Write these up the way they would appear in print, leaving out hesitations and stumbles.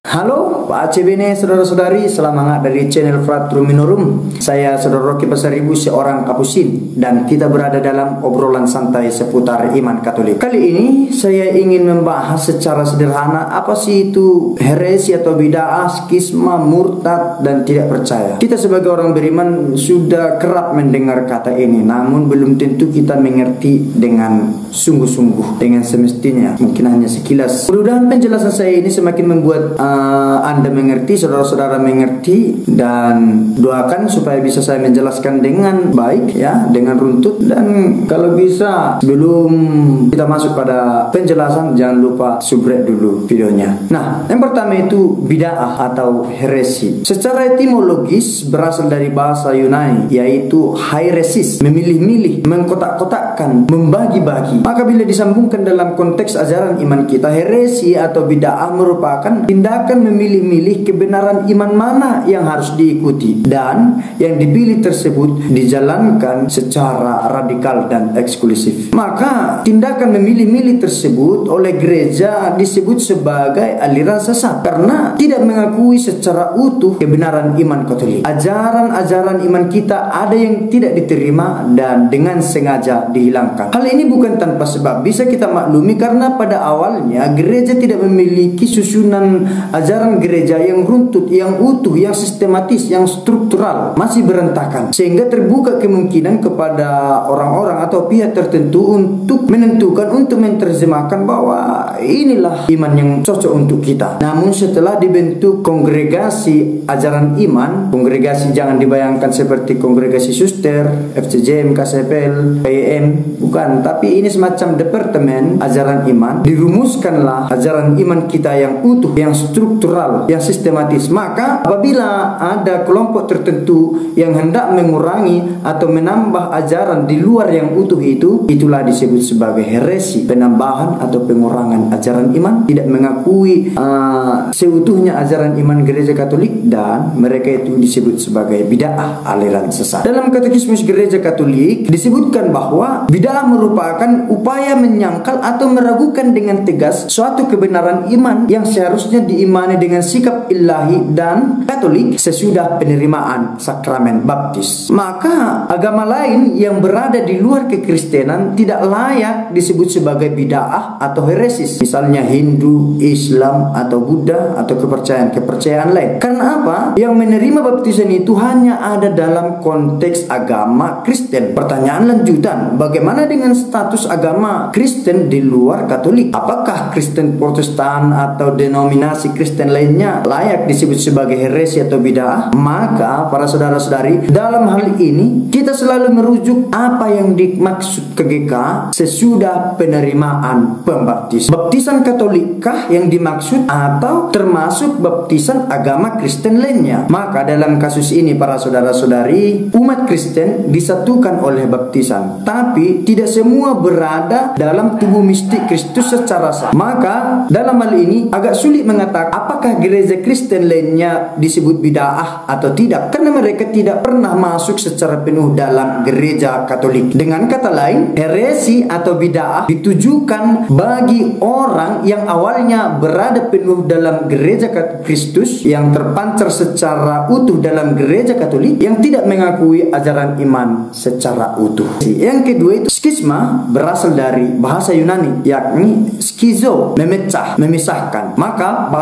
Halo Pak Acebene, saudara-saudari, salam hangat dari channel Fratrum Minorum. Saya Saudara Rocky Pasaribu, seorang Kapusin, dan kita berada dalam obrolan santai seputar iman Katolik. Kali ini saya ingin membahas secara sederhana apa sih itu heresi atau bid'ah, skisma, murtad, dan tidak percaya. Kita sebagai orang beriman sudah kerap mendengar kata ini, namun belum tentu kita mengerti dengan sungguh-sungguh, dengan semestinya. Mungkin hanya sekilas. Mudah-mudahan penjelasan saya ini semakin membuat Anda mengerti, saudara-saudara mengerti, dan doakan supaya bisa saya menjelaskan dengan baik, ya, dengan runtut. Dan kalau bisa sebelum kita masuk pada penjelasan, jangan lupa subrek dulu videonya. Nah, yang pertama itu bid'ah atau heresi. Secara etimologis berasal dari bahasa Yunani, yaitu hairesis, memilih-milih, mengkotak-kotakkan, membagi-bagi. Maka bila disambungkan dalam konteks ajaran iman kita, heresi atau bid'ah merupakan tindakan memilih-milih kebenaran iman mana yang harus diikuti, dan yang dipilih tersebut dijalankan secara radikal dan eksklusif. Maka tindakan memilih-milih tersebut oleh gereja disebut sebagai aliran sesat karena tidak mengakui secara utuh kebenaran iman Katolik. Ajaran-ajaran iman kita ada yang tidak diterima dan dengan sengaja dihilangkan. Hal ini bukan tanpa sebab, bisa kita maklumi karena pada awalnya gereja tidak memiliki susunan ajaran gereja yang runtut, yang utuh, yang sistematis, yang struktural, masih berantakan, sehingga terbuka kemungkinan kepada orang-orang atau pihak tertentu untuk menentukan, untuk menerjemahkan bahwa inilah iman yang cocok untuk kita. Namun setelah dibentuk kongregasi ajaran iman, kongregasi jangan dibayangkan seperti kongregasi suster, FCJM, KSPL, PIM, bukan, tapi ini semacam departemen ajaran iman. Dirumuskanlah ajaran iman kita yang utuh, yang struktural, yang sistematis. Maka apabila ada kelompok tertentu yang hendak mengurangi atau menambah ajaran di luar yang utuh itu, itulah disebut sebagai heresi, penambahan atau pengurangan ajaran iman, tidak mengakui seutuhnya ajaran iman gereja Katolik, dan mereka itu disebut sebagai bid'ah, aliran sesat. Dalam Katekismus Gereja Katolik disebutkan bahwa bid'ah merupakan upaya menyangkal atau meragukan dengan tegas suatu kebenaran iman yang seharusnya diimani dengan sikap ilahi dan Katolik sesudah penerimaan sakramen baptis. Maka agama lain yang berada di luar kekristenan tidak layak disebut sebagai bid'ah atau heresis, misalnya Hindu, Islam, atau Buddha, atau kepercayaan lain. Karena apa? Yang menerima baptisan itu hanya ada dalam konteks agama Kristen. Pertanyaan lanjutan, bagaimana dengan status agama Kristen di luar Katolik? Apakah Kristen Protestan atau denominasi Kristen lainnya layak disebut sebagai heresi atau bid'ah? Maka para saudara-saudari, dalam hal ini kita selalu merujuk apa yang dimaksud KGK sesudah penerimaan pembaptisan. Baptisan Katolikkah yang dimaksud atau termasuk baptisan agama Kristen lainnya? Maka dalam kasus ini para saudara-saudari, umat Kristen disatukan oleh baptisan, tapi tidak semua berada dalam tubuh mistik Kristus secara sah. Maka dalam hal ini agak sulit mengatakan apakah gereja Kristen lainnya disebut bid'ah atau tidak, karena mereka tidak pernah masuk secara penuh dalam gereja Katolik. Dengan kata lain, heresi atau bid'ah ditujukan bagi orang yang awalnya berada penuh dalam gereja Kristus, yang terpancar secara utuh dalam gereja Katolik, yang tidak mengakui ajaran iman secara utuh. Yang kedua itu skisma, berasal dari bahasa Yunani, yakni skizo, memecah, memisahkan. Maka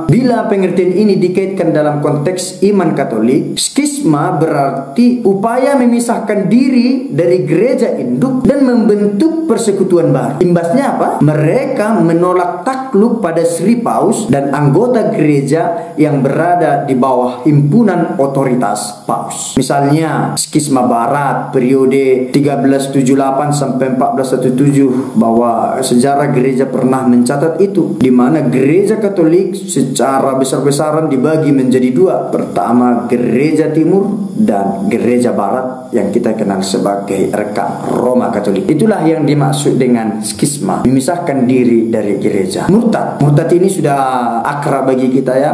bila pengertian ini dikaitkan dalam konteks iman Katolik, skisma berarti upaya memisahkan diri dari gereja induk dan membentuk persekutuan baru. Imbasnya apa? Mereka menolak takluk pada Sri Paus dan anggota gereja yang berada di bawah himpunan otoritas Paus. Misalnya skisma Barat periode 1378 sampai 1417, bahwa sejarah gereja pernah mencatat itu, di mana gereja Katolik secara besar-besaran dibagi menjadi dua. Pertama gereja timur dan gereja barat yang kita kenal sebagai rekan Roma Katolik. Itulah yang dimaksud dengan skisma, memisahkan diri dari gereja. Murtad ini sudah akrab bagi kita ya.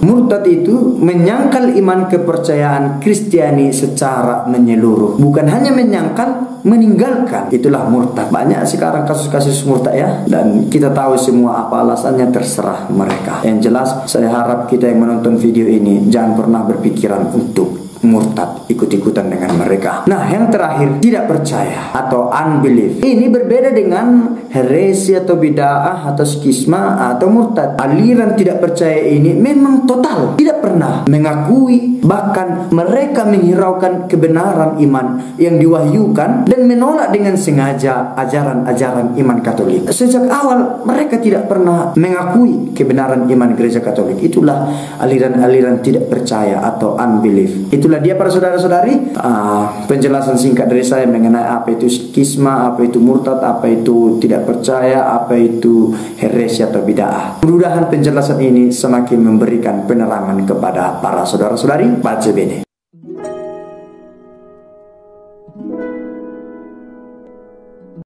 Murtad itu menyangkal iman kepercayaan Kristiani secara menyeluruh. Bukan hanya menyangkal, meninggalkan. Itulah murtad. Banyak sekarang kasus-kasus murtad ya, dan kita tahu semua apa alasannya, terserah mereka. Yang jelas saya harap kita yang menonton video ini jangan pernah berpikiran untuk murtad, ikut-ikutan dengan mereka. Nah, yang terakhir, tidak percaya atau unbelief. Ini berbeda dengan heresi atau bid'ah atau skisma atau murtad. Aliran tidak percaya ini memang total, tidak pernah mengakui, bahkan mereka menghiraukan kebenaran iman yang diwahyukan dan menolak dengan sengaja ajaran-ajaran iman Katolik. Sejak awal mereka tidak pernah mengakui kebenaran iman gereja Katolik. Itulah aliran-aliran tidak percaya atau unbelief. Itulah dia para saudara-saudari, penjelasan singkat dari saya mengenai apa itu skisma, apa itu murtad, apa itu tidak percaya, apa itu heresi atau bid'ah. Mudah-mudahan penjelasan ini semakin memberikan penerangan kepada para saudara-saudari. Pace bene.